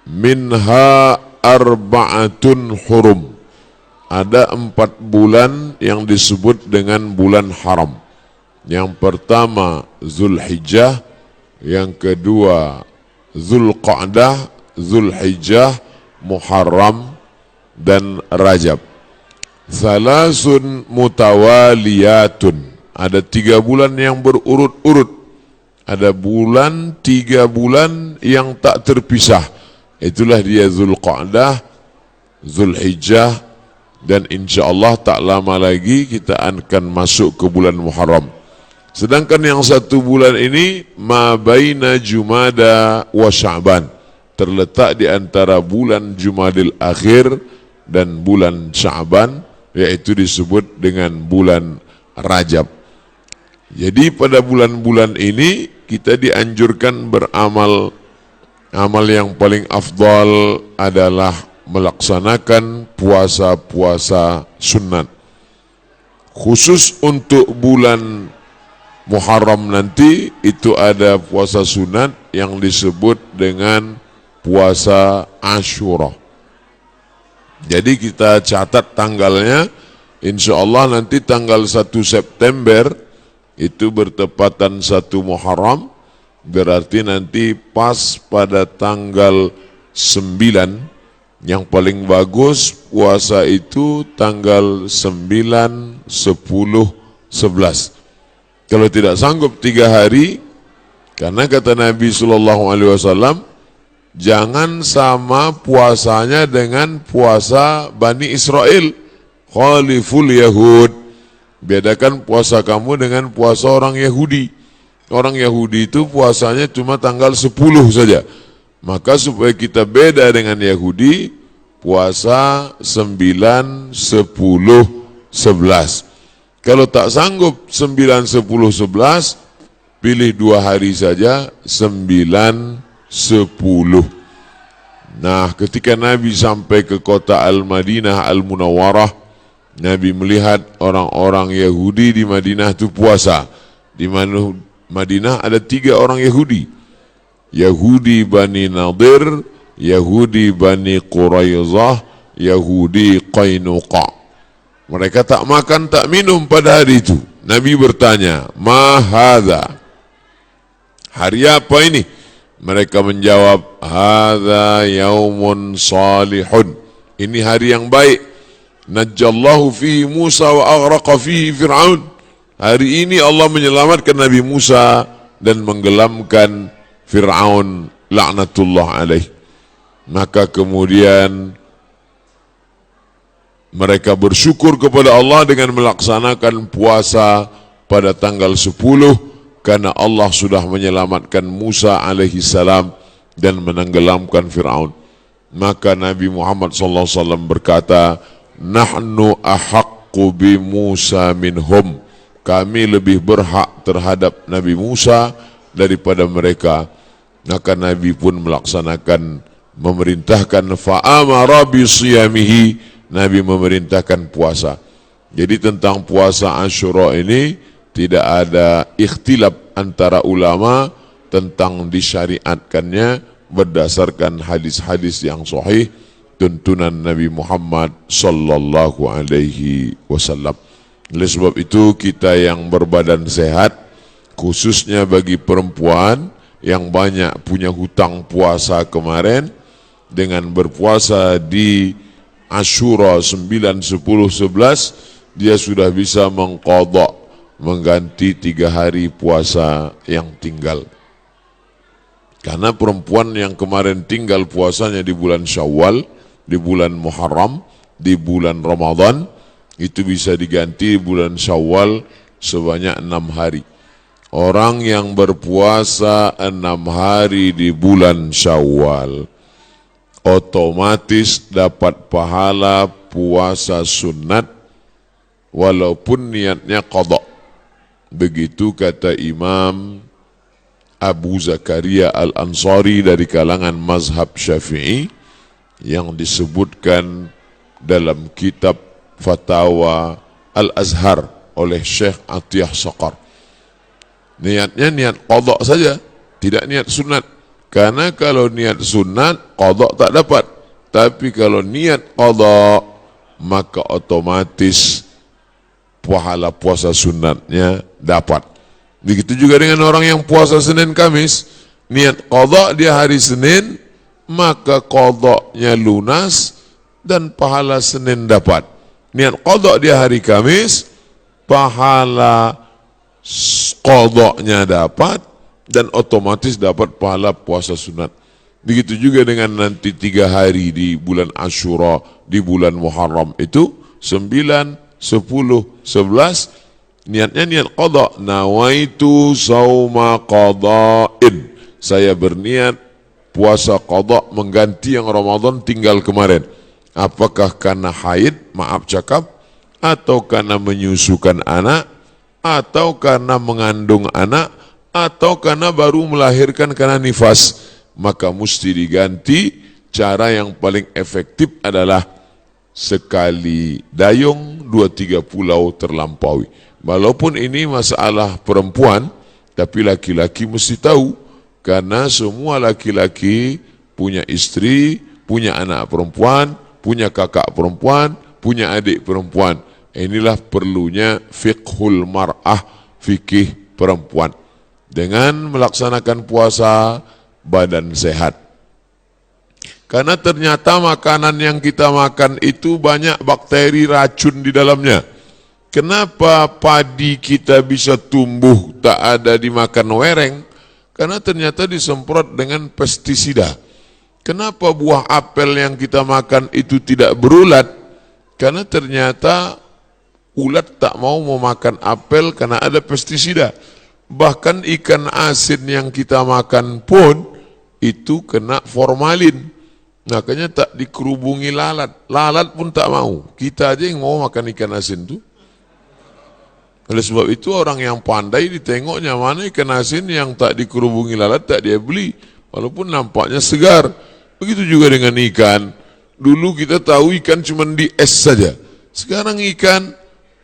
minha arba'atun hurum. Ada 4 bulan yang disebut dengan bulan haram. Yang pertama Zulhijjah, yang kedua Zulqa'dah, Zulhijjah, Muharram, dan Rajab. Salasun mutawaliyatun. Ada 3 bulan yang berurut-urut. Ada 3 bulan yang tak terpisah. Itulah dia Zulqa'dah, Zulhijjah, dan insyaAllah tak lama lagi kita akan masuk ke bulan Muharram. Sedangkan yang 1 bulan ini ma baina Jumada wa Sya'ban, terletak di antara bulan Jumadil Akhir dan bulan Sya'ban, yaitu disebut dengan bulan Rajab. Jadi pada bulan-bulan ini kita dianjurkan beramal. Amal yang paling afdal adalah melaksanakan puasa-puasa sunat. Khusus untuk bulan Muharram nanti itu ada puasa sunat yang disebut dengan puasa Asyura. Jadi kita catat tanggalnya, insya Allah nanti tanggal 1 September itu bertepatan 1 Muharram, berarti nanti pas pada tanggal 9. Yang paling bagus puasa itu tanggal 9, 10, 11. Kalau tidak sanggup 3 hari, karena kata Nabi SAW, jangan sama puasanya dengan puasa Bani Israel. Khaliful Yahud. Bedakan puasa kamu dengan puasa orang Yahudi. Orang Yahudi itu puasanya cuma tanggal 10 saja. Maka supaya kita beda dengan Yahudi, puasa 9, 10, 11. Kalau tak sanggup 9, 10, 11, pilih 2 hari saja, 9, 10. Nah, ketika Nabi sampai ke kota Al-Madinah Al-Munawwarah, Nabi melihat orang-orang Yahudi di Madinah itu puasa. Di Madinah ada 3 orang Yahudi. Yahudi Bani Nadir, Yahudi Bani Quraizah, Yahudi Qainuqa. Mereka tak makan, tak minum pada hari itu. Nabi bertanya, "Ma hadza?" Hari apa ini? Mereka menjawab, "Hadza yaumun salihun." Ini hari yang baik. Najjallahu fihi Musa wa aghraqa fihi Fir'aun. Hari ini Allah menyelamatkan Nabi Musa dan menggelamkan Fir'aun laknatullah alaih. Maka kemudian mereka bersyukur kepada Allah dengan melaksanakan puasa pada tanggal 10 karena Allah sudah menyelamatkan Musa alaihi salam dan menenggelamkan Fir'aun. Maka Nabi Muhammad SAW berkata, "Nahnu ahaqqu bi Musa minhum." Kami lebih berhak terhadap Nabi Musa daripada mereka. Maka Nabi pun melaksanakan, memerintahkan fa'amara bi siyamihi. Nabi memerintahkan puasa. Jadi tentang puasa Asyura ini tidak ada ikhtilaf antara ulama tentang disyariatkannya berdasarkan hadis-hadis yang sahih tuntunan Nabi Muhammad sallallahu alaihi wasallam. Oleh sebab itu kita yang berbadan sehat, khususnya bagi perempuan yang banyak punya hutang puasa kemarin, dengan berpuasa di Asyura 9, 10, 11, dia sudah bisa mengqadha, mengganti 3 hari puasa yang tinggal. Karena perempuan yang kemarin tinggal puasanya di bulan Syawal, di bulan Muharram, di bulan Ramadan, itu bisa diganti bulan Syawal sebanyak 6 hari. Orang yang berpuasa 6 hari di bulan Syawal otomatis dapat pahala puasa sunat walaupun niatnya qadha. Begitu kata Imam Abu Zakaria Al-Ansari dari kalangan mazhab Syafi'i yang disebutkan dalam kitab Fatawa Al-Azhar oleh Syekh Atiyah Saqar. Niatnya niat qadha saja, tidak niat sunat. Karena kalau niat sunat qadha tak dapat. Tapi kalau niat qadha, maka otomatis pahala puasa sunatnya dapat. Begitu juga dengan orang yang puasa Senin Kamis, niat qadha dia hari Senin, maka qadhanya lunas dan pahala Senin dapat. Niat qadha dia hari Kamis, pahala qadhanya dapat dan otomatis dapat pahala puasa sunat. Begitu juga dengan nanti 3 hari di bulan Asyura, di bulan Muharram itu 9, 10, 11, niatnya niat qadha. Nawaitu sauma qadha'in. Saya berniat puasa qadha mengganti yang Ramadan tinggal kemarin. Apakah karena haid, maaf cakap, atau karena menyusukan anak, atau karena mengandung anak, atau karena baru melahirkan karena nifas, maka mesti diganti. Cara yang paling efektif adalah sekali dayung 2-3 pulau terlampaui. Walaupun ini masalah perempuan, tapi laki-laki mesti tahu, karena semua laki-laki punya istri, punya anak perempuan, punya kakak perempuan, punya adik perempuan. Inilah perlunya fiqhul mar'ah, fikih perempuan. Dengan melaksanakan puasa, badan sehat. Karena ternyata makanan yang kita makan itu banyak bakteri racun di dalamnya. Kenapa padi kita bisa tumbuh tak ada dimakan wereng? Karena ternyata disemprot dengan pestisida. Kenapa buah apel yang kita makan itu tidak berulat? Karena ternyata ulat tak mau memakan apel karena ada pestisida. Bahkan ikan asin yang kita makan pun itu kena formalin. Makanya tak dikerubungi lalat. Lalat pun tak mau. Kita aja yang mau makan ikan asin itu. Oleh sebab itu orang yang pandai ditengoknya mana ikan asin yang tak dikerubungi lalat tak dia beli. Walaupun nampaknya segar. Begitu juga dengan ikan. Dulu kita tahu ikan cuma di es saja. Sekarang ikan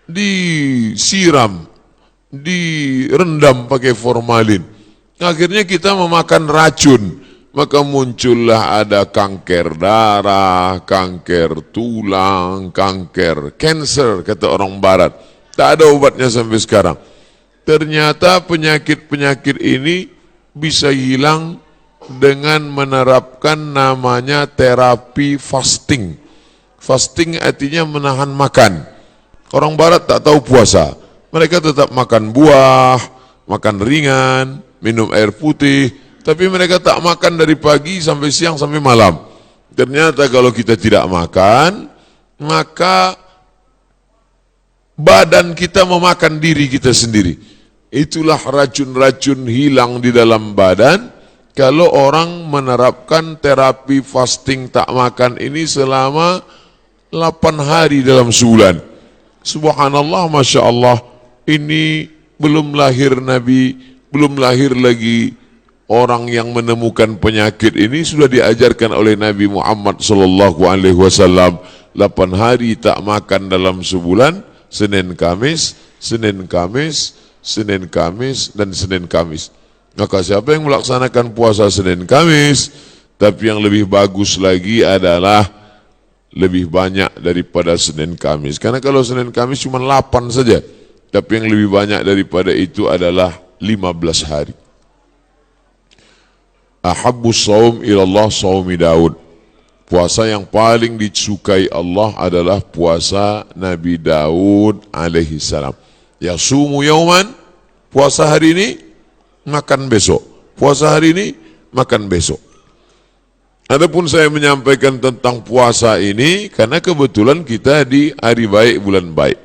disiram, direndam pakai formalin. Akhirnya kita memakan racun. Maka muncullah ada kanker darah, kanker tulang, kanker cancer, kata orang barat. Tak ada obatnya sampai sekarang. Ternyata penyakit-penyakit ini bisa hilang dengan menerapkan namanya terapi fasting. Fasting artinya menahan makan. Orang barat tak tahu puasa. Mereka tetap makan buah, makan ringan, minum air putih, tapi mereka tak makan dari pagi sampai siang sampai malam. Ternyata kalau kita tidak makan, maka badan kita memakan diri kita sendiri. Itulah racun-racun hilang di dalam badan. Kalau orang menerapkan terapi fasting tak makan ini selama 8 hari dalam sebulan. Subhanallah, Masya Allah, ini belum lahir Nabi, belum lahir lagi orang yang menemukan penyakit ini, sudah diajarkan oleh Nabi Muhammad SAW. 8 hari tak makan dalam sebulan, Senin Kamis, Senin Kamis, Senin Kamis, dan Senin Kamis. Maka siapa yang melaksanakan puasa Senin Kamis, tapi yang lebih bagus lagi adalah lebih banyak daripada Senin Kamis. Karena kalau Senin Kamis cuma 8 saja, tapi yang lebih banyak daripada itu adalah 15 hari. Ahabbus saum ilallah saumi Daud. Puasa yang paling disukai Allah adalah puasa Nabi Daud alaihi salam. Yasumu yauman, puasa hari ini, makan besok. Puasa hari ini, makan besok. Adapun saya menyampaikan tentang puasa ini karena kebetulan kita di hari baik, bulan baik.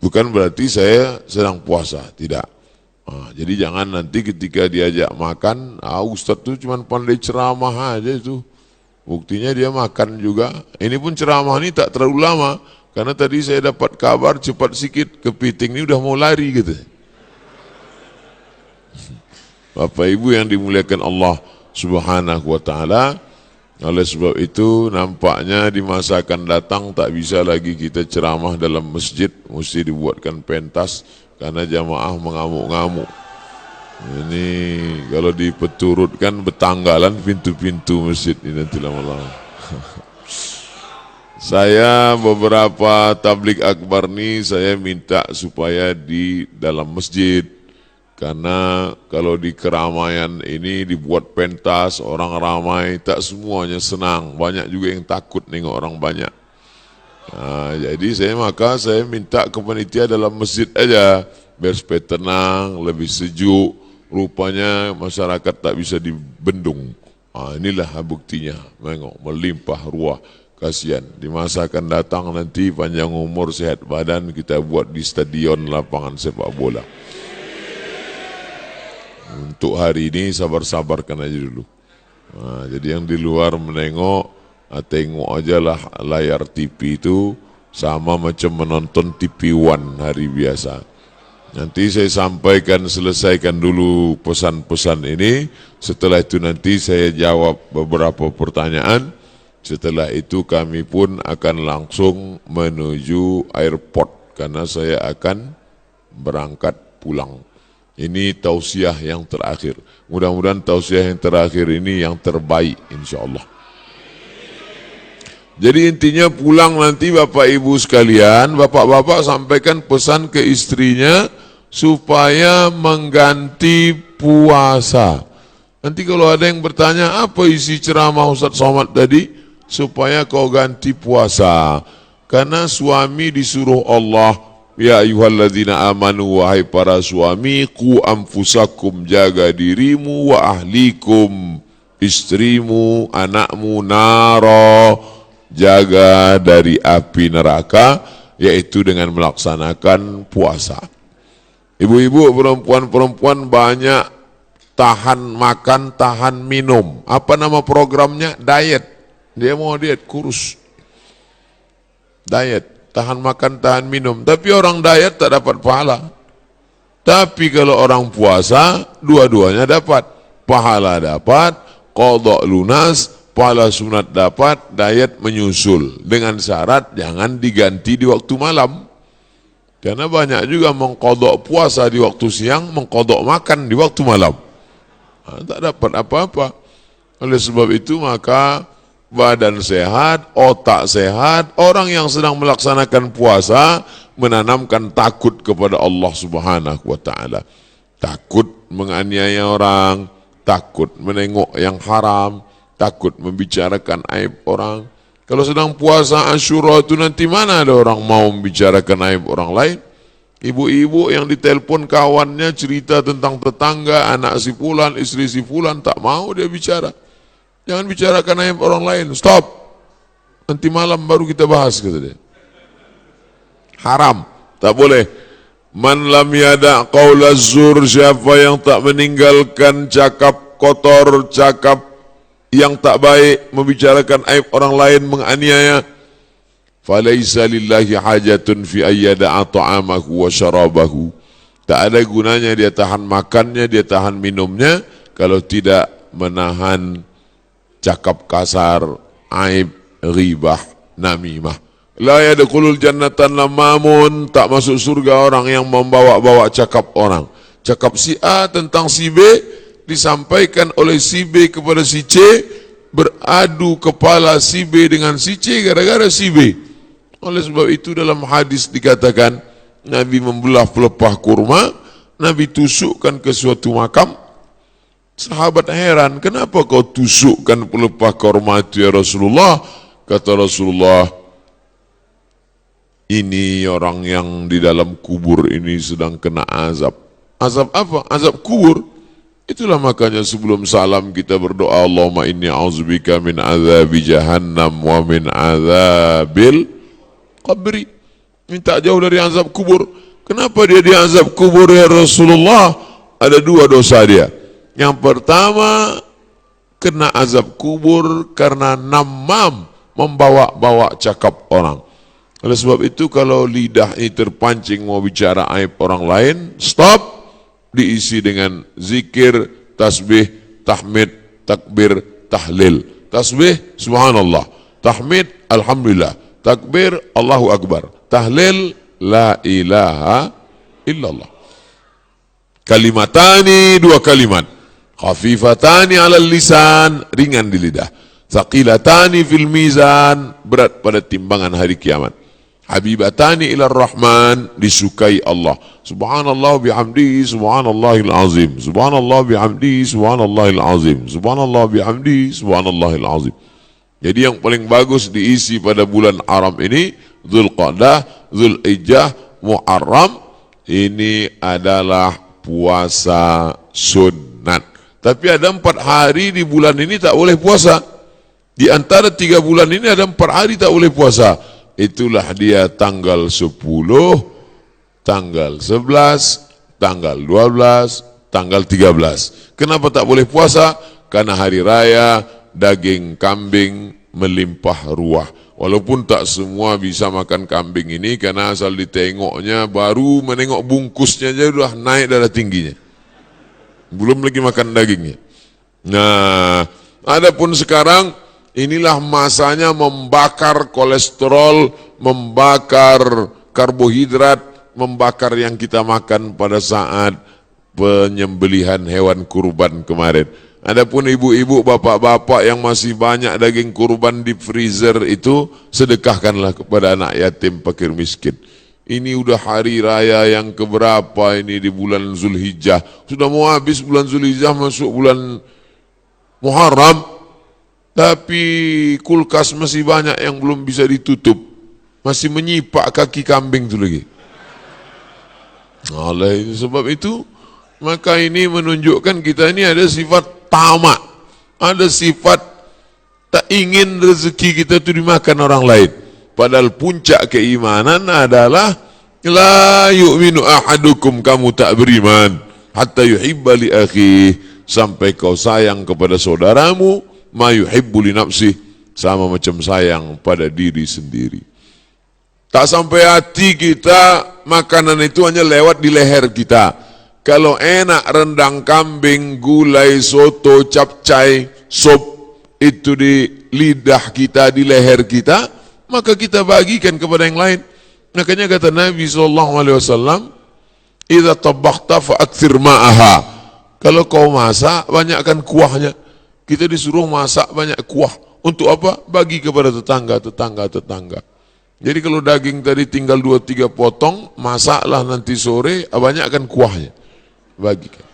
Bukan berarti saya sedang puasa, tidak. Jadi jangan nanti ketika diajak makan, Ustadz tuh cuma pandai ceramah aja itu. Buktinya dia makan juga. Ini pun ceramah ini tak terlalu lama. Karena tadi saya dapat kabar cepat sikit, kepiting ini udah mau lari gitu. Bapak Ibu yang dimuliakan Allah Subhanahu wa ta'ala, oleh sebab itu nampaknya di masa akan datang tak bisa lagi kita ceramah dalam masjid, mesti dibuatkan pentas karena jamaah mengamuk-ngamuk. Ini kalau dipeturutkan betanggalan pintu-pintu masjid ini nanti lama-lama. Saya beberapa tablik akbar nih saya minta supaya di dalam masjid, karena kalau di keramaian ini dibuat pentas, orang ramai, tak semuanya senang, banyak juga yang takut nengok orang banyak. Nah, jadi saya minta ke panitia dalam masjid aja biar supaya tenang, lebih sejuk. Rupanya masyarakat tak bisa dibendung. Inilah buktinya, mengok melimpah ruah. Kasihan, di masa akan datang nanti panjang umur, sehat badan, kita buat di stadion lapangan sepak bola. Untuk hari ini sabar-sabarkan aja dulu. Jadi yang di luar menengok, tengok aja lah layar TV itu sama macam menonton TV One hari biasa. Nanti saya sampaikan, selesaikan dulu pesan-pesan ini. Setelah itu nanti saya jawab beberapa pertanyaan. Setelah itu kami pun akan langsung menuju airport karena saya akan berangkat pulang. Ini tausiah yang terakhir. Mudah-mudahan tausiah yang terakhir ini yang terbaik insyaAllah. Jadi intinya pulang nanti Bapak Ibu sekalian, Bapak-bapak sampaikan pesan ke istrinya supaya mengganti puasa. Nanti kalau ada yang bertanya apa isi ceramah Ustaz Somad tadi, supaya kau ganti puasa. Karena suami disuruh Allah, ya ayyuhalladzina amanu, wahai para suami, qu anfusakum, jaga dirimu, wa ahlikum, istrimu, anakmu, nara, jaga dari api neraka, yaitu dengan melaksanakan puasa. Ibu-ibu, perempuan-perempuan banyak tahan makan, tahan minum. Apa nama programnya? Diet. Dia mau diet, kurus. Diet, tahan makan, tahan minum. Tapi orang diet tak dapat pahala. Tapi kalau orang puasa, dua-duanya dapat. Pahala dapat, qadha lunas, pahala sunat dapat, diet menyusul. Dengan syarat jangan diganti di waktu malam. Karena banyak juga mengqadha puasa di waktu siang, mengqadha makan di waktu malam. Tak dapat apa-apa. Oleh sebab itu maka badan sehat, otak sehat, orang yang sedang melaksanakan puasa menanamkan takut kepada Allah Subhanahu wa taala. Takut menganiaya orang, takut menengok yang haram, takut membicarakan aib orang. Kalau sedang puasa Asyura itu nanti mana ada orang mau membicarakan aib orang lain? Ibu-ibu yang ditelepon kawannya cerita tentang tetangga, anak si fulan, istri si fulan, tak mau dia bicara. Jangan bicarakan aib orang lain, stop. Nanti malam baru kita bahas, kata dia. Haram, tak boleh. Man lam yada' qaula zur, siapa yang tak meninggalkan cakap kotor, cakap yang tak baik, membicarakan aib orang lain, menganiaya, falaisa lillahi hajatun fi ayyada'a ta'amahu wa syarabahu. Tak ada gunanya dia tahan makannya, dia tahan minumnya kalau tidak menahan cakap kasar, aib, ghibah, namimah. La yadkhulul jannatan lamamun, tak masuk surga orang yang membawa-bawa cakap orang. Cakap si A tentang si B disampaikan oleh si B kepada si C, beradu kepala si B dengan si C gara-gara si B. Oleh sebab itu dalam hadis dikatakan Nabi membelah pelepah kurma, Nabi tusukkan ke suatu makam. Sahabat heran, kenapa kau tusukkan pelepah kurma itu ya Rasulullah? Kata Rasulullah, ini orang yang di dalam kubur ini sedang kena azab. Azab apa? Azab kubur. Itulah makanya sebelum salam kita berdoa, Allahumma inni a'udzubika min azabi jahannam wa min azabil qabri. Minta jauh dari azab kubur. Kenapa dia di azab kubur ya Rasulullah? Ada dua dosa dia. Yang pertama, kena azab kubur karena namam, membawa-bawa cakap orang. Oleh sebab itu kalau lidah ini terpancing mau bicara aib orang lain, stop. Diisi dengan zikir, tasbih, tahmid, takbir, tahlil. Tasbih, subhanallah. Tahmid, alhamdulillah. Takbir, Allahu Akbar. Tahlil, la ilaha illallah. Kalimatani, dua kalimat. Khafifatani 'alal lisan, ringan di lidah. Thaqilatani fil mizan, berat pada timbangan hari kiamat. Habibatani ilar rahman, disukai Allah. Subhanallah bihamdihi subhanallahil azim. Subhanallah bihamdihi subhanallahil azim. Subhanallah bihamdihi subhanallahil azim. Jadi yang paling bagus diisi pada bulan haram ini, Dzulqa'dah, Dzulhijjah, Muharram, ini adalah puasa sunat. Tapi ada 4 hari di bulan ini tak boleh puasa. Di antara 3 bulan ini ada 4 hari tak boleh puasa. Itulah dia tanggal 10, tanggal 11, tanggal 12, tanggal 13. Kenapa tak boleh puasa? Karena hari raya daging kambing melimpah ruah. Walaupun tak semua bisa makan kambing ini, karena asal ditengoknya, baru menengok bungkusnya aja sudah naik darah tingginya. Belum lagi makan dagingnya. Nah, adapun sekarang inilah masanya membakar kolesterol, membakar karbohidrat, membakar yang kita makan pada saat penyembelihan hewan kurban kemarin. Adapun ibu-ibu, bapak-bapak yang masih banyak daging kurban di freezer itu, sedekahkanlah kepada anak yatim, fakir miskin. Ini udah hari raya yang keberapa ini di bulan Dzulhijjah. Sudah mau habis bulan Dzulhijjah, masuk bulan Muharram. Tapi kulkas masih banyak yang belum bisa ditutup. Masih menyipak kaki kambing itu lagi. Oleh sebab itu, maka ini menunjukkan kita ini ada sifat tamak. Ada sifat tak ingin rezeki kita itu dimakan orang lain. Padahal puncak keimanan adalah la yu'minu ahadukum, kamu tak beriman hatta yuhibba li akhihi, sampai kau sayang kepada saudaramu ma yuhibbu li nafsihi, sama macam sayang pada diri sendiri. Tak sampai hati kita, makanan itu hanya lewat di leher kita. Kalau enak rendang kambing, gulai, soto, capcay, sop itu di lidah kita, di leher kita, maka kita bagikan kepada yang lain. Makanya kata Nabi SAW, idza tabakhta fa aktsir ma'aha. Kalau kau masak, banyakkan kuahnya. Kita disuruh masak banyak kuah. Untuk apa? Bagi kepada tetangga. Jadi kalau daging tadi tinggal 2-3 potong, masaklah nanti sore, banyakkan kuahnya. Bagikan.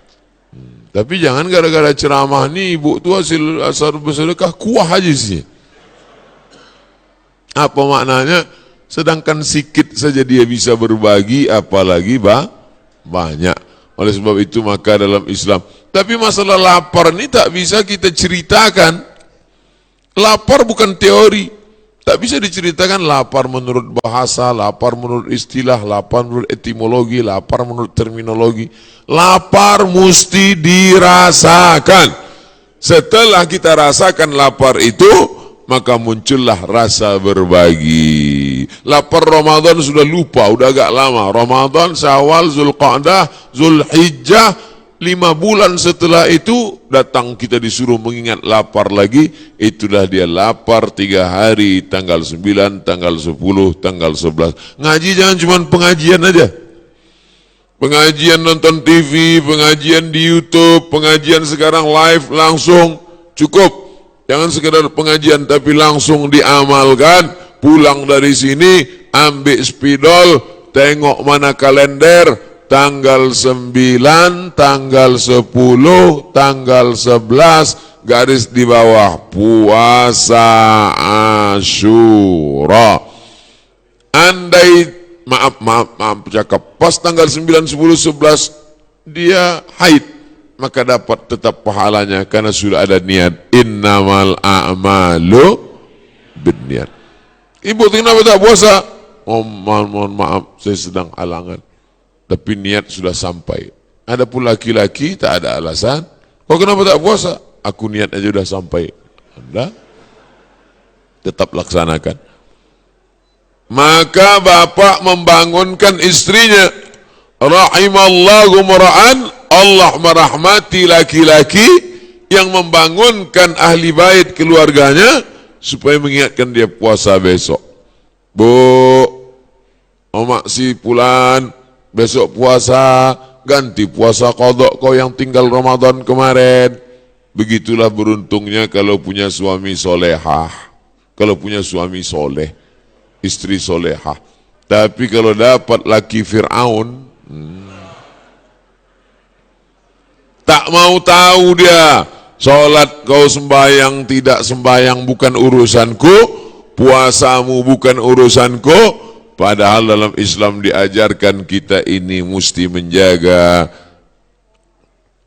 Tapi jangan gara-gara ceramah nih, ibu tua asal bersedekah, kuah aja sih. Apa maknanya? Sedangkan sikit saja dia bisa berbagi, apalagi banyak. Oleh sebab itu maka dalam Islam, tapi masalah lapar ini tak bisa kita ceritakan. Lapar bukan teori, tak bisa diceritakan. Lapar menurut bahasa, lapar menurut istilah, lapar menurut etimologi, lapar menurut terminologi. Lapar mesti dirasakan. Setelah kita rasakan lapar itu, maka muncullah rasa berbagi. Lapar Ramadan sudah lupa, udah agak lama. Ramadan, Syawal, Dzulqa'dah, Dzulhijjah, 5 bulan setelah itu datang kita disuruh mengingat lapar lagi. Itulah dia lapar 3 hari, tanggal 9, tanggal 10, tanggal 11. Ngaji jangan cuma pengajian aja. Pengajian nonton TV, pengajian di YouTube, pengajian sekarang live langsung, cukup. Jangan sekedar pengajian tapi langsung diamalkan. Pulang dari sini, ambil spidol, tengok mana kalender, tanggal 9, tanggal 10, tanggal 11, garis di bawah, puasa Asyura. Andai, maaf cakap, pas tanggal 9, 10, 11, dia haid, maka dapat tetap pahalanya karena sudah ada niat. Innamal a'malu binniat. Ibu kenapa tak puasa? Oh, mohon maaf, saya sedang halangan. Tapi niat sudah sampai. Adapun laki-laki tak ada alasan. Oh, kenapa tak puasa? Aku niat aja sudah sampai. Anda tetap laksanakan. Maka bapak membangunkan istrinya. Rahimallahu mar'an, Allah merahmati laki-laki yang membangunkan ahli bait keluarganya supaya mengingatkan dia puasa besok. Bu, omak si pulan besok puasa, ganti puasa qadha kau yang tinggal Ramadan kemarin. Begitulah beruntungnya kalau punya suami solehah, kalau punya suami soleh, istri solehah. Tapi kalau dapat laki Fir'aun, tak mau tahu dia, sholat kau sembahyang tidak sembahyang bukan urusanku, puasamu bukan urusanku. Padahal dalam Islam diajarkan kita ini mesti menjaga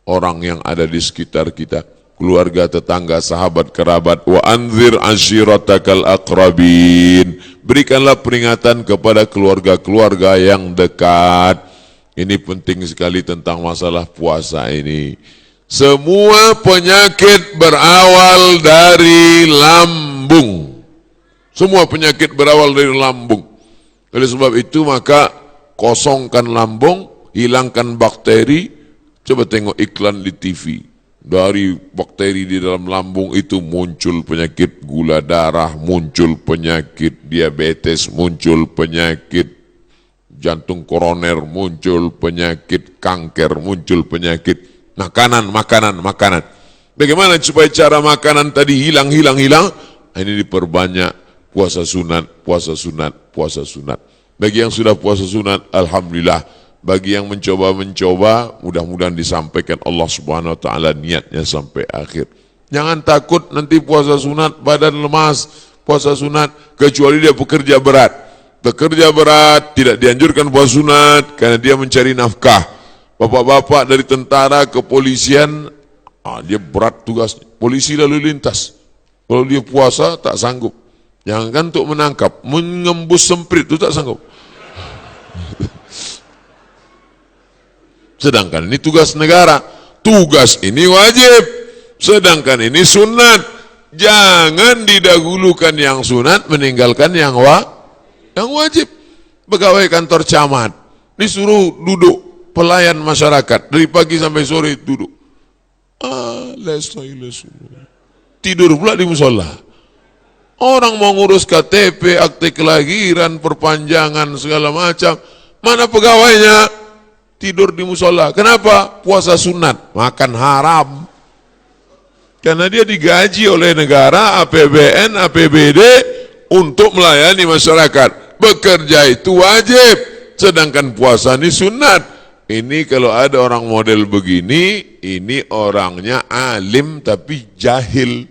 orang yang ada di sekitar kita, keluarga, tetangga, sahabat, kerabat. Wa anzir ashiratakal aqrabin. Berikanlah peringatan kepada keluarga-keluarga yang dekat. Ini penting sekali tentang masalah puasa ini. Semua penyakit berawal dari lambung. Semua penyakit berawal dari lambung. Oleh sebab itu maka kosongkan lambung, hilangkan bakteri. Coba tengok iklan di TV. Dari bakteri di dalam lambung itu muncul penyakit gula darah, muncul penyakit diabetes, muncul penyakit jantung koroner, muncul penyakit kanker, muncul penyakit makanan. Bagaimana supaya cara makanan tadi hilang? Ini diperbanyak puasa sunat. Bagi yang sudah puasa sunat, alhamdulillah. Bagi yang mencoba, mudah-mudahan disampaikan Allah Subhanahu wa taala niatnya sampai akhir. Jangan takut nanti puasa sunat badan lemas, puasa sunat kecuali dia pekerja berat. Pekerja berat tidak dianjurkan puasa sunat karena dia mencari nafkah. Bapak-bapak dari tentara, kepolisian, dia berat tugas. Polisi lalu lintas. Kalau dia puasa tak sanggup. Jangan untuk menangkap, mengembus semprit itu tak sanggup. Sedangkan ini tugas negara, tugas ini wajib, sedangkan ini sunat. Jangan didahulukan yang sunat, meninggalkan yang wajib. Pegawai kantor camat disuruh duduk, pelayan masyarakat dari pagi sampai sore duduk. Tidur pula di musola. Orang mau ngurus KTP, akte kelahiran, perpanjangan segala macam, mana pegawainya? Tidur di musola. Kenapa? Puasa sunat, makan haram. Karena dia digaji oleh negara, APBN, APBD untuk melayani masyarakat. Bekerja itu wajib, sedangkan puasa ini sunat. Ini kalau ada orang model begini, ini orangnya alim tapi jahil.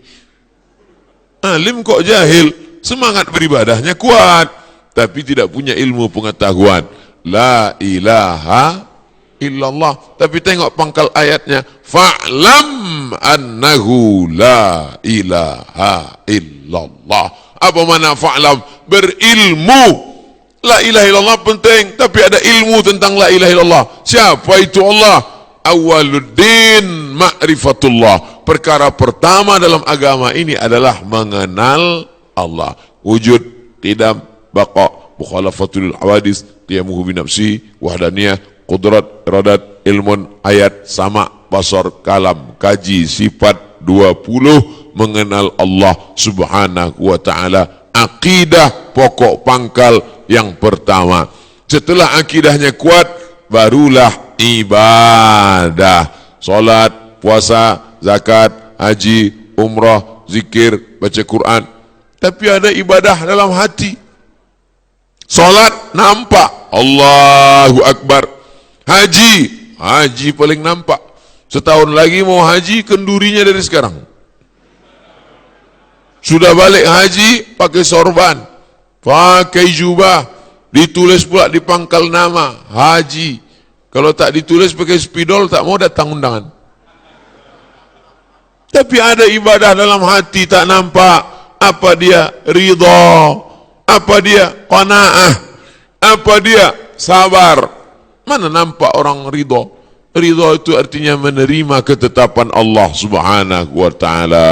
Alim kok jahil, semangat beribadahnya kuat, tapi tidak punya ilmu pengetahuan. La ilaha illallah. Tapi tengok pangkal ayatnya, fa'lam annahu la ilaha illallah. Apa mana fa'lam? Berilmu. La ilaha illallah penting, tapi ada ilmu tentang la ilaha illallah. Siapa itu Allah? Awaluddin ma'rifatullah. Perkara pertama dalam agama ini adalah mengenal Allah. Wujud, qidam, baqa, mukhalafatul hawadis, qiyamuhu binafsi, wahdaniyah, qudrat, iradat, ilmun, ayat, sama, basar, kalam, kaji, sifat 20, mengenal Allah Subhanahu wa ta'ala. Akidah pokok pangkal yang pertama. Setelah akidahnya kuat, barulah ibadah. Salat, puasa, zakat, haji, umrah, zikir, baca Quran. Tapi ada ibadah dalam hati. Salat nampak, Allahu Akbar. Haji paling nampak. Setahun lagi mau haji, kendurinya dari sekarang. Sudah balik haji, pakai sorban, pakai jubah, ditulis pula di pangkal nama, haji. Kalau tak ditulis pakai spidol, tak mau datang undangan. Tapi ada ibadah dalam hati tak nampak. Apa dia? Ridha. Apa dia? Qanaah. Apa dia? Sabar. Mana nampak orang ridha? Ridha itu artinya menerima ketetapan Allah Subhanahu wa ta'ala.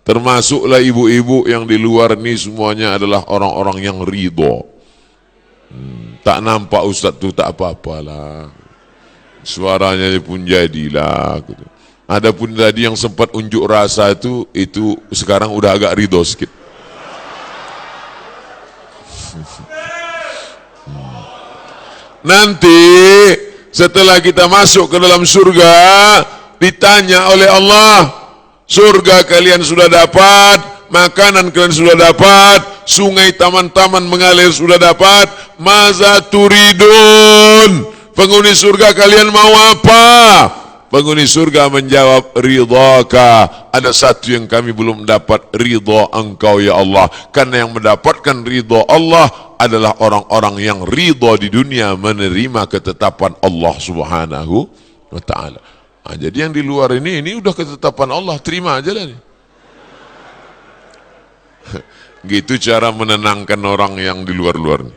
Termasuklah ibu-ibu yang di luar ini semuanya adalah orang-orang yang ridha. Tak nampak ustaz tu tak apa-apalah. Suaranya pun jadilah gitu. Adapun tadi yang sempat unjuk rasa itu sekarang udah agak ridho sikit. Nanti Setelah kita masuk ke dalam surga, ditanya oleh Allah, surga kalian sudah dapat, makanan kalian sudah dapat, sungai taman-taman mengalir sudah dapat, maza turidun, penghuni surga kalian mau apa? Penghuni surga menjawab, ridhaka. Ada satu yang kami belum dapat, ridha engkau ya Allah. Karena yang mendapatkan ridha Allah adalah orang-orang yang ridha di dunia menerima ketetapan Allah subhanahu wa ta'ala. Nah, jadi yang di luar ini udah ketetapan Allah, terima aja lah nih. Gitu cara menenangkan orang yang di luar-luar nih.